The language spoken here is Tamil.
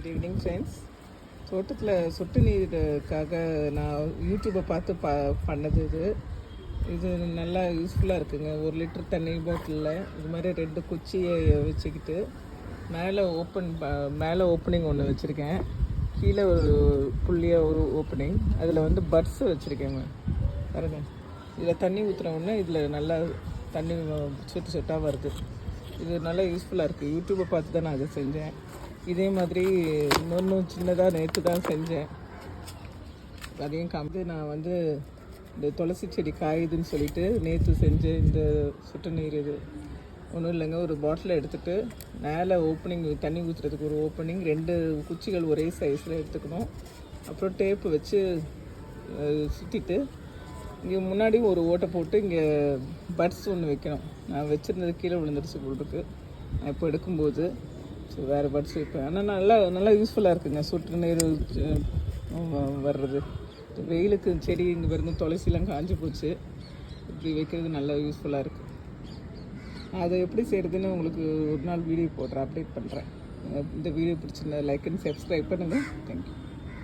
Good evening friends. தோட்டத்தில் சொட்டு நீருக்காக நான் யூடியூப்பை பார்த்து பண்ணது இது நல்லா யூஸ்ஃபுல்லாக இருக்குங்க. 1 லிட்டர் தண்ணி பாட்டிலில் இது மாதிரி 2 குச்சியை வச்சுக்கிட்டு மேலே ஓப்பனிங் ஒன்று வச்சுருக்கேன், கீழே ஒரு புள்ளியாக ஒரு ஓப்பனிங், அதில் வந்து பட்ஸ் வச்சுருக்கேங்க பாருங்க. இதில் தண்ணி ஊற்றுனோடனே இதில் நல்லா தண்ணி சொட்டு சொட்டாக வருது. இது நல்லா யூஸ்ஃபுல்லாக இருக்குது. யூடியூப்பை பார்த்து தான் நான் அதை செஞ்சேன். இதே மாதிரி இன்னொன்று சின்னதாக நேற்று தான் செஞ்சேன், அதையும் காமித்து நான் வந்து இந்த துளசி செடி காயுதுன்னு சொல்லிட்டு நேற்று செஞ்சேன். இந்த சொட்டு நீர் இது ஒன்றும் இல்லைங்க, ஒரு பாட்டில் எடுத்துகிட்டு மேலே ஓப்பனிங் தண்ணி ஊற்றுறதுக்கு ஒரு ஓப்பனிங் 2 குச்சிகள் ஒரே சைஸில் எடுத்துக்கணும். அப்புறம் டேப்பு வச்சு சுற்றிட்டு இங்கே முன்னாடி ஒரு ஓட்டை போட்டு இங்கே பட்ஸ் ஒன்று வைக்கணும். நான் வச்சுருந்தது கீழே விழுந்துருச்சு போட்டுருக்கு நான் இப்போ எடுக்கும்போது. ஸோ வேறு பட்ஸ் வைப்பேன். ஆனால் நல்லா யூஸ்ஃபுல்லாக இருக்குங்க சொட்டு நீர் வர்றது. வெயிலுக்கு செடி இங்கே பாருங்க துளசிலாம் காஞ்சி போச்சு, இப்படி வைக்கிறது நல்லா யூஸ்ஃபுல்லாக இருக்குது. அதை எப்படி செய்கிறதுன்னு உங்களுக்கு ஒரு நாள் வீடியோ போடுறேன், அப்டேட் பண்ணுறேன். இந்த வீடியோ பிடிச்சிருந்தா லைக் அண்ட் சப்ஸ்கிரைப் பண்ணுங்கள். தேங்க்யூ.